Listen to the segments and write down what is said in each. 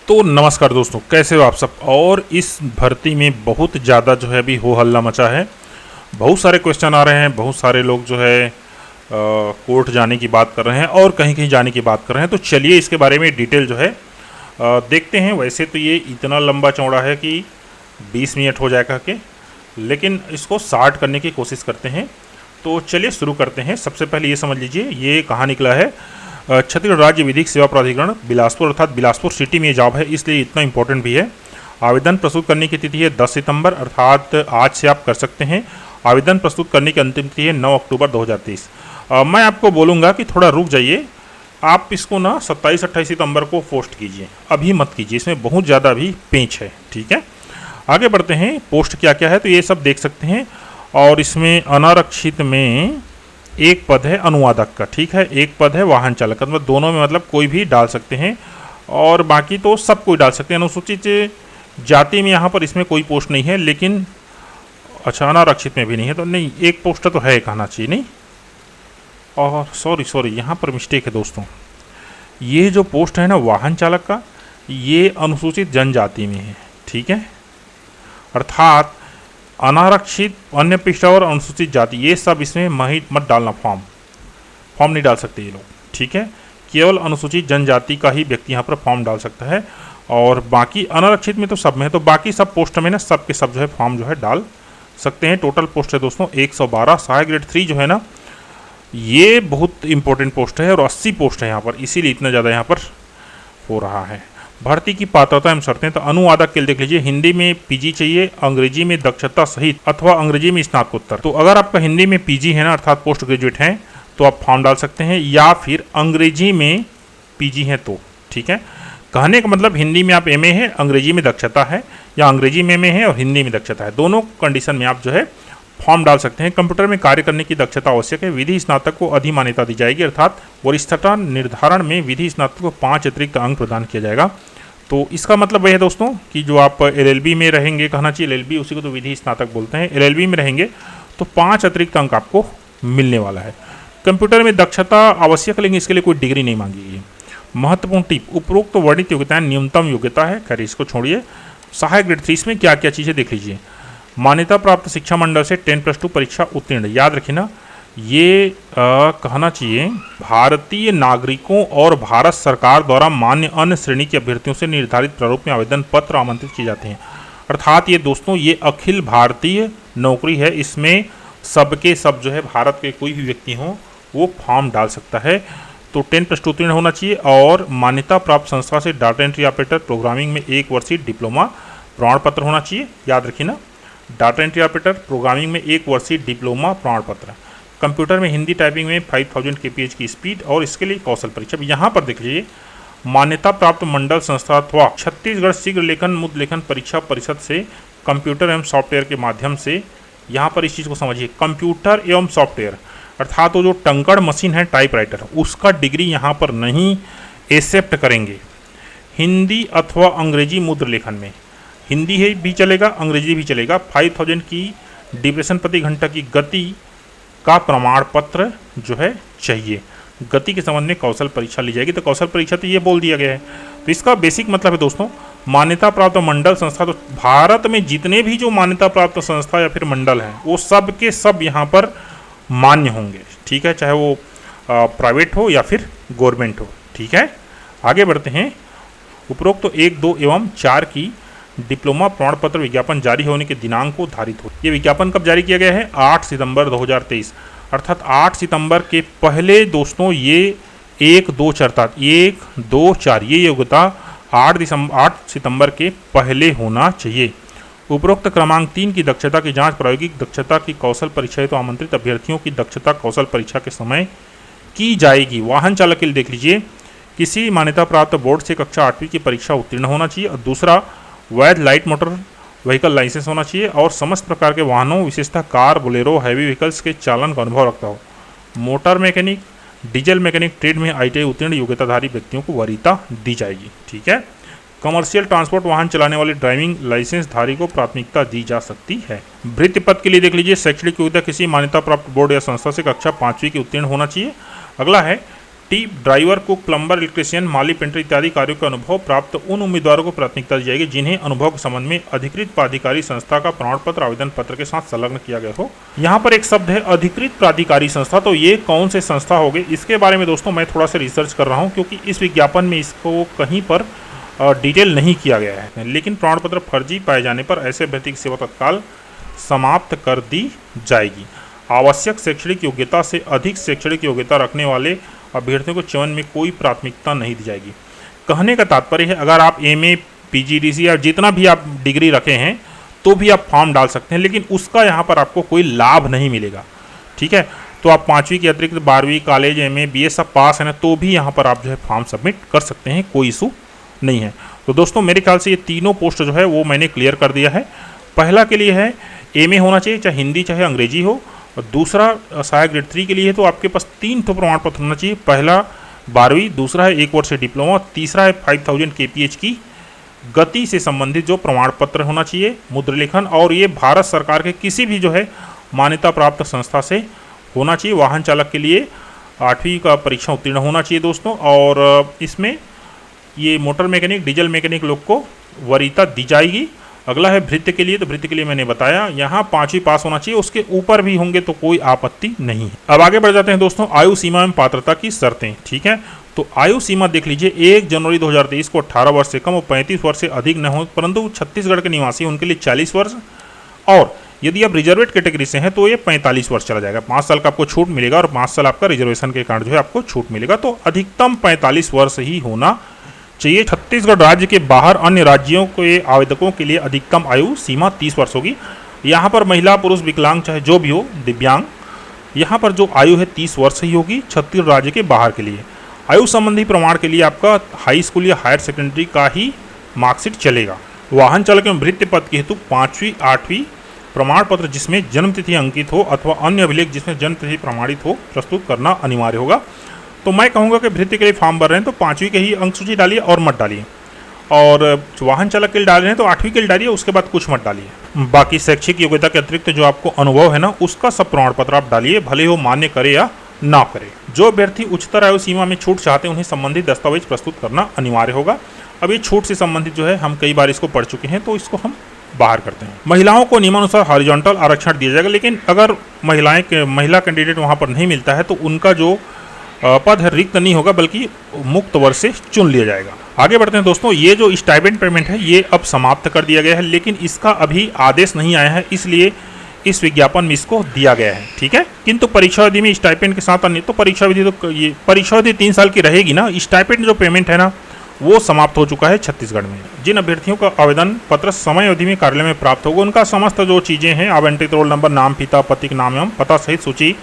तो नमस्कार दोस्तों, कैसे हो आप सब। और इस भर्ती में बहुत ज़्यादा जो है अभी हो हल्ला मचा है। बहुत सारे क्वेश्चन आ रहे हैं, बहुत सारे लोग जो है कोर्ट जाने की बात कर रहे हैं और कहीं कहीं जाने की बात कर रहे हैं। तो चलिए इसके बारे में डिटेल जो है देखते हैं। वैसे तो ये इतना लंबा चौड़ा है कि 20 मिनट हो जाएगा कि, लेकिन इसको शार्ट करने की कोशिश करते हैं। तो चलिए शुरू करते हैं। सबसे पहले ये समझ लीजिए ये कहाँ निकला है। छत्तीसगढ़ राज्य विधिक सेवा प्राधिकरण बिलासपुर, अर्थात बिलासपुर सिटी में ये जॉब है, इसलिए इतना इंपॉर्टेंट भी है। आवेदन प्रस्तुत करने की तिथि है 10 सितंबर, अर्थात आज से आप कर सकते हैं। आवेदन प्रस्तुत करने की अंतिम तिथि है 9 अक्टूबर 2023। मैं आपको बोलूँगा कि थोड़ा रुक जाइए, आप इसको ना 27-28 सितंबर को पोस्ट कीजिए, अभी मत कीजिए, इसमें बहुत ज़्यादा अभी पेंच है। ठीक है, आगे बढ़ते हैं। पोस्ट क्या क्या है तो ये सब देख सकते हैं। और इसमें अनारक्षित में एक पद है अनुवादक का, ठीक है, एक पद है वाहन चालक का, मतलब दोनों में मतलब कोई भी डाल सकते हैं और बाकी तो सब कोई डाल सकते हैं। अनुसूचित जाति में यहाँ पर इसमें कोई पोस्ट नहीं है, लेकिन अच्छा अनारक्षित में भी नहीं है, तो नहीं एक पोस्ट तो है कहना चाहिए नहीं। और सॉरी यहाँ पर मिस्टेक है दोस्तों, ये जो पोस्ट है ना वाहन चालक का, ये अनुसूचित जनजाति में है। ठीक है, अर्थात अनारक्षित, अन्य पिछड़ा और अनुसूचित जाति ये सब इसमें मत डालना, फॉर्म नहीं डाल सकते ये लोग। ठीक है, केवल अनुसूचित जनजाति का ही व्यक्ति यहाँ पर फॉर्म डाल सकता है और बाकी अनारक्षित में तो सब में है, तो बाकी सब पोस्ट में ना सब के सब जो है फॉर्म जो है डाल सकते हैं। टोटल पोस्ट है दोस्तों 112। सहायक ग्रेड 3 जो है ना ये बहुत इंपॉर्टेंट पोस्ट है और 80 पोस्ट है यहाँ पर, इसीलिए इतना ज़्यादा यहाँ पर हो रहा है। भर्ती की पात्रता एवं शर्तें, तो अनुवादक के लिए देख लीजिए, हिंदी में पीजी चाहिए, अंग्रेजी में दक्षता सहित अथवा अंग्रेजी में स्नातकोत्तर। तो अगर आपका हिंदी में पीजी है ना, अर्थात पोस्ट ग्रेजुएट हैं, तो आप फॉर्म डाल सकते हैं, या फिर अंग्रेजी में पीजी हैं तो। ठीक है, कहने का मतलब हिंदी में आप एमए है, अंग्रेजी में दक्षता है, या अंग्रेजी में एमए है और हिंदी में दक्षता है, दोनों कंडीशन में आप जो है फॉर्म डाल सकते हैं। कंप्यूटर में कार्य करने की दक्षता आवश्यक है। विधि स्नातक को अधिमान्यता दी जाएगी, अर्थात वरिष्ठता निर्धारण में विधि स्नातक को 5 अतिरिक्त अंक प्रदान किया जाएगा। तो इसका मतलब वह है दोस्तों कि जो आप एलएलबी में रहेंगे, कहना चाहिए एलएलबी, उसी को तो विधि स्नातक बोलते हैं, एलएलबी में रहेंगे तो 5 अतिरिक्त अंक आपको मिलने वाला है। कंप्यूटर में दक्षता आवश्यक, लेकिन इसके लिए कोई डिग्री नहीं मांगी गई। महत्वपूर्ण टिप, उपरोक्त वर्णित योग्यताएं न्यूनतम योग्यता है, खैर इसको छोड़िए। सहायक ग्रेड 3 में क्या क्या चीज़ें देख लीजिए। मान्यता प्राप्त शिक्षा मंडल से 10+2 परीक्षा उत्तीर्ण, याद रखिए ना, ये कहना चाहिए भारतीय नागरिकों और भारत सरकार द्वारा मान्य अन्य श्रेणी के अभ्यर्थियों से निर्धारित प्रारूप में आवेदन पत्र आमंत्रित किए जाते हैं। अर्थात ये दोस्तों ये अखिल भारतीय नौकरी है, इसमें सबके सब जो है भारत के कोई भी व्यक्ति हो वो फॉर्म डाल सकता है। तो 10+2 उत्तीर्ण होना चाहिए और मान्यता प्राप्त संस्था से डाटा एंट्री ऑपरेटर प्रोग्रामिंग में 1 वर्षीय डिप्लोमा प्रमाण पत्र होना चाहिए, याद रखिए ना, डाटा एंट्री ऑपरेटर प्रोग्रामिंग में 1 वर्षीय डिप्लोमा प्रमाण पत्र। कंप्यूटर में हिंदी टाइपिंग में 5000 kph की स्पीड, और इसके लिए कौशल परीक्षा। यहाँ पर देख लीजिए, मान्यता प्राप्त मंडल संस्था अथवा छत्तीसगढ़ शीघ्र लेखन मुद्र लेखन परीक्षा परिषद से कंप्यूटर एवं सॉफ्टवेयर के माध्यम से, यहाँ पर इस चीज़ को समझिए, कंप्यूटर एवं सॉफ्टवेयर अर्थात वो जो टंकड़ मशीन है टाइपराइटर, उसका डिग्री यहाँ पर नहीं एक्सेप्ट करेंगे। हिंदी अथवा अंग्रेजी मुद्र लेखन में हिंदी है भी चलेगा, अंग्रेजी भी चलेगा। 5000 की डिप्रेशन प्रति घंटा की गति का प्रमाण पत्र जो है चाहिए। गति के संबंध में कौशल परीक्षा ली जाएगी, तो कौशल परीक्षा तो ये बोल दिया गया है। तो इसका बेसिक मतलब है दोस्तों, मान्यता प्राप्त मंडल संस्था, तो भारत में जितने भी जो मान्यता प्राप्त संस्था या फिर मंडल हैं वो सब के सब यहाँ पर मान्य होंगे। ठीक है, चाहे वो प्राइवेट हो या फिर गवर्नमेंट हो। ठीक है, आगे बढ़ते हैं। उपरोक्त तो 1, 2 एवं 4 की डिप्लोमा प्रमाण पत्र विज्ञापन जारी होने के दिनांक को धारित हो। ये विज्ञापन कब जारी किया गया है? 8 सितंबर 2023, अर्थात 8 सितंबर के पहले दोस्तों ये 1, 2, 4 अर्थात 1, 2, 4 ये योग्यता 8 सितंबर के पहले होना चाहिए। उपरोक्त क्रमांक 3 की दक्षता की जांच प्रायोगिक दक्षता की कौशल परीक्षा तो आमंत्रित अभ्यर्थियों की दक्षता कौशल परीक्षा के समय की जाएगी। वाहन चालक के लिए देख लीजिए, किसी मान्यता प्राप्त बोर्ड से कक्षा 8वीं की परीक्षा उत्तीर्ण होना चाहिए, और दूसरा वैध लाइट मोटर व्हीकल लाइसेंस होना चाहिए, और समस्त प्रकार के वाहनों विशेषतः कार, बोलेरो, हैवी व्हीकल्स के चालन का अनुभव रखता हो। Motor mechanic, diesel mechanic trade में ITI उत्तीर्ण योग्यताधारी व्यक्तियों को वरीयता दी जाएगी। ठीक है, कमर्शियल ट्रांसपोर्ट वाहन चलाने वाले ड्राइविंग लाइसेंस धारी को प्राथमिकता दी जा सकती है। भृत्य पद के लिए देख लीजिए, शैक्षणिक योग्यता किसी मान्यता प्राप्त बोर्ड या संस्था से कक्षा 5वीं की उत्तीर्ण होना चाहिए। अगला है ड्राइवर, कुक, प्लम्बर, इलेक्ट्रीशियन, माली, पेंटर इत्यादि कार्यों का अनुभव प्राप्त उन उम्मीदवारों को प्राथमिकता दी जाएगी जिन्हें अनुभव के संबंध में अधिकृत प्राधिकारी संस्था का प्रमाण पत्र आवेदन पत्र के साथ संलग्न किया गया हो। यहाँ पर एक शब्द है अधिकृत प्राधिकारी संस्था, तो ये कौन से संस्था होगी इसके बारे में दोस्तों मैं थोड़ा सा रिसर्च कर रहा हूँ, क्योंकि इस विज्ञापन में इसको कहीं पर डिटेल नहीं किया गया है। लेकिन प्रमाण पत्र फर्जी पाए जाने पर ऐसे अभ्यर्थी की सेवा तत्काल समाप्त कर दी जाएगी। आवश्यक शैक्षणिक योग्यता से अधिक शैक्षणिक योग्यता रखने वाले अभ्यर्थियों को चयन में कोई प्राथमिकता नहीं दी जाएगी। कहने का तात्पर्य है अगर आप MA, PGDC या जितना भी आप डिग्री रखे हैं तो भी आप फॉर्म डाल सकते हैं, लेकिन उसका यहाँ पर आपको कोई लाभ नहीं मिलेगा। ठीक है, तो आप 5वीं के अतिरिक्त 12वीं, कॉलेज, MA, BA सब पास है ना, तो भी यहाँ पर आप जो है फॉर्म सबमिट कर सकते हैं, कोई इशू नहीं है। तो दोस्तों मेरे ख्याल से ये तीनों पोस्ट जो है वो मैंने क्लियर कर दिया है। पहला के लिए है MA होना चाहिए, चाहे हिंदी चाहे अंग्रेजी हो, और दूसरा सहायक ग्रेड 3 के लिए है तो आपके पास 3 तो प्रमाण पत्र होना चाहिए। पहला 12वीं, दूसरा है 1 वर्ष डिप्लोमा, तीसरा है 5000 kph की गति से संबंधित जो प्रमाण पत्र होना चाहिए, मुद्र लेखन, और ये भारत सरकार के किसी भी जो है मान्यता प्राप्त संस्था से होना चाहिए। वाहन चालक के लिए 8वीं का परीक्षा उत्तीर्ण होना चाहिए दोस्तों, और इसमें ये मोटर मैकेनिक, डीजल मैकेनिक लोग को वरीयता दी जाएगी। अगला है भृत्य के लिए, तो भृत्य के लिए मैंने बताया यहाँ 5वीं पास होना चाहिए, उसके ऊपर भी होंगे तो कोई आपत्ति नहीं है। अब आगे बढ़ जाते हैं दोस्तों आयु सीमा एवं पात्रता की शर्तें। ठीक है, तो आयु सीमा देख लीजिए, 1 जनवरी 2023 को 18 वर्ष से कम और 35 वर्ष से अधिक न हो, परंतु छत्तीसगढ़ के निवासी उनके लिए 40 वर्ष, और यदि आप रिजर्वेड कैटेगरी से हैं तो ये 45 वर्ष चला जाएगा। 5 साल का आपको छूट मिलेगा और 5 साल आपका रिजर्वेशन के कारण जो है आपको छूट मिलेगा, तो अधिकतम 45 वर्ष ही होना चाहिए। छत्तीसगढ़ राज्य के बाहर अन्य राज्यों के आवेदकों के लिए अधिकतम आयु सीमा 30 वर्ष होगी। यहाँ पर महिला, पुरुष, विकलांग चाहे जो भी हो, दिव्यांग, यहाँ पर जो आयु है 30 वर्ष ही होगी छत्तीसगढ़ राज्य के बाहर के लिए। आयु संबंधी प्रमाण के लिए आपका हाई स्कूल या हायर सेकेंडरी का ही मार्कशीट चलेगा। वाहन चालक एवं भृत्य पद के हेतु 5वीं, 8वीं प्रमाण पत्र जिसमें जन्मतिथि अंकित हो अथवा अन्य अभिलेख जिसमें जन्मतिथि प्रमाणित हो प्रस्तुत करना अनिवार्य होगा। तो मैं कहूँगा कि भृत्य के लिए फॉर्म भर रहे हैं तो 5वीं के ही अंक सूची डालिए और मत डालिए, और वाहन चालक के लिए डाल रहे हैं तो 8वीं के लिए डालिए, उसके बाद कुछ मत डालिए। बाकी शैक्षिक योग्यता के अतिरिक्त जो आपको अनुभव है ना, उसका सब प्रमाण पत्र आप डालिए, भले हो मान्य करे या ना करे। जो अभ्यर्थी उच्चतर आयु सीमा में छूट चाहते हैं उन्हें संबंधित दस्तावेज प्रस्तुत करना अनिवार्य होगा। अब ये छूट से संबंधित जो है हम कई बार इसको पढ़ चुके हैं, तो इसको हम बाहर करते हैं। महिलाओं को नियमानुसार हॉरिजॉन्टल आरक्षण दिया जाएगा, लेकिन अगर महिला कैंडिडेट वहाँ पर नहीं मिलता है तो उनका जो पद है रिक्त नहीं होगा, बल्कि मुक्त वर्ग से चुन लिया जाएगा। आगे बढ़ते हैं दोस्तों, ये जो स्टाइपेंड पेमेंट है ये अब समाप्त कर दिया गया है, लेकिन इसका अभी आदेश नहीं आया है, इसलिए इस विज्ञापन में इसको दिया गया है। ठीक है, किंतु परीक्षा अवधि में स्टाइपेंड के साथ अन्य, तो परीक्षा अवधि तो ये परीक्षा अवधि 3 साल की रहेगी ना। स्टाइपेंड जो पेमेंट है ना वो समाप्त हो चुका है छत्तीसगढ़ में। जिन अभ्यर्थियों का आवेदन पत्र समय अवधि में कार्यालय में प्राप्त होगा उनका समस्त जो चीज़ें हैं, आवंटित रोल नंबर, नाम, पिता, पति का नाम एवं पता सहित सूची,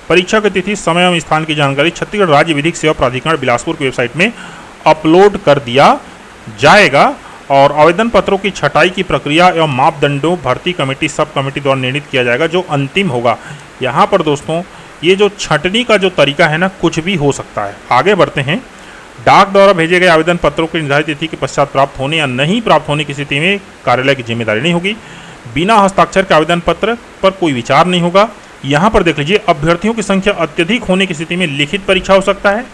परीक्षा की तिथि, समय एवं स्थान की जानकारी छत्तीसगढ़ राज्य विधिक सेवा प्राधिकरण बिलासपुर की वेबसाइट में अपलोड कर दिया जाएगा। और आवेदन पत्रों की छटाई की प्रक्रिया एवं मापदंडों भर्ती कमेटी, सब कमेटी द्वारा निर्णित किया जाएगा, जो अंतिम होगा। यहाँ पर दोस्तों ये जो छंटनी का जो तरीका है ना, कुछ भी हो सकता है। आगे बढ़ते हैं, डाक द्वारा भेजे गए आवेदन पत्रों की निर्धारित तिथि के पश्चात प्राप्त होने या नहीं प्राप्त होने की स्थिति में कार्यालय की जिम्मेदारी नहीं होगी। बिना हस्ताक्षर के आवेदन पत्र पर कोई विचार नहीं होगा। यहाँ पर देख लीजिए, अभ्यर्थियों की संख्या अत्यधिक होने की स्थिति में लिखित परीक्षा हो सकता है,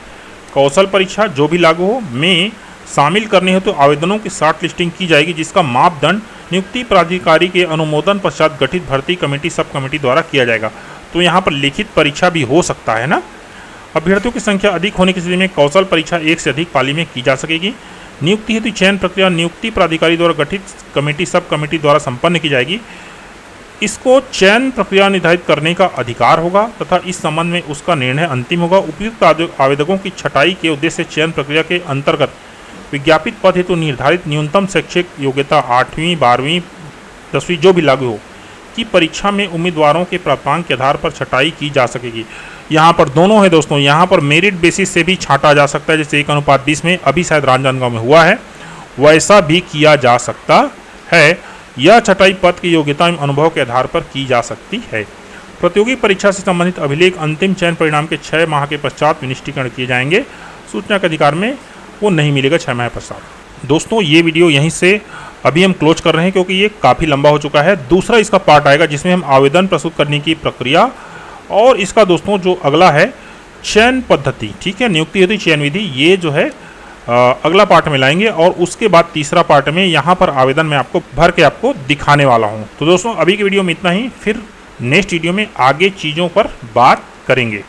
कौशल परीक्षा जो भी लागू हो में शामिल करने हेतु तो आवेदनों की शॉर्ट लिस्टिंग की जाएगी, जिसका मापदंड नियुक्ति प्राधिकारी के अनुमोदन पश्चात गठित भर्ती कमेटी, सब कमेटी द्वारा किया जाएगा। तो यहाँ पर लिखित परीक्षा भी हो सकता है ना। अभ्यर्थियों की संख्या अधिक होने की स्थिति में कौशल परीक्षा 1 से अधिक पाली में की जा सकेगी। नियुक्ति हेतु चयन प्रक्रिया नियुक्ति प्राधिकारी द्वारा गठित कमेटी, सब कमेटी द्वारा संपन्न की जाएगी। इसको चयन प्रक्रिया निर्धारित करने का अधिकार होगा तथा इस संबंध में उसका निर्णय अंतिम होगा। उपयुक्त आवेदकों की छटाई के उद्देश्य से चयन प्रक्रिया के अंतर्गत विज्ञापित पद हेतु निर्धारित न्यूनतम शैक्षिक योग्यता 8वीं, 12वीं, 10वीं जो भी लागू हो की परीक्षा में उम्मीदवारों के प्राप्तांक के आधार पर छटाई की जा सकेगी। यहाँ पर दोनों है दोस्तों, यहाँ पर मेरिट बेसिस से भी छांटा जा सकता है, जैसे 1:20 में अभी शायद राजनांदगांव में हुआ है, वैसा भी किया जा सकता है। यह छटाई पद की योग्यता एवं अनुभव के आधार पर की जा सकती है। प्रतियोगी परीक्षा से संबंधित अभिलेख अंतिम चयन परिणाम के 6 माह के पश्चात विनिष्टीकरण किए जाएंगे। सूचना के अधिकार में वो नहीं मिलेगा 6 माह पश्चात। दोस्तों ये वीडियो यहीं से अभी हम क्लोज कर रहे हैं, क्योंकि ये काफ़ी लंबा हो चुका है। दूसरा इसका पार्ट आएगा जिसमें हम आवेदन प्रस्तुत करने की प्रक्रिया और इसका दोस्तों जो अगला है चयन पद्धति, ठीक है, नियुक्ति हेतु चयन विधि, ये जो है अगला पार्ट में लाएंगे और उसके बाद तीसरा पार्ट में यहाँ पर आवेदन मैं आपको भर के आपको दिखाने वाला हूँ। तो दोस्तों अभी की वीडियो में इतना ही, फिर नेक्स्ट वीडियो में आगे चीज़ों पर बात करेंगे।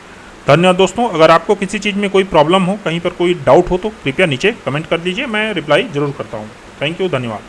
धन्यवाद दोस्तों। अगर आपको किसी चीज़ में कोई प्रॉब्लम हो, कहीं पर कोई डाउट हो तो कृपया नीचे कमेंट कर दीजिए, मैं रिप्लाई जरूर करता हूँ। थैंक यू, धन्यवाद।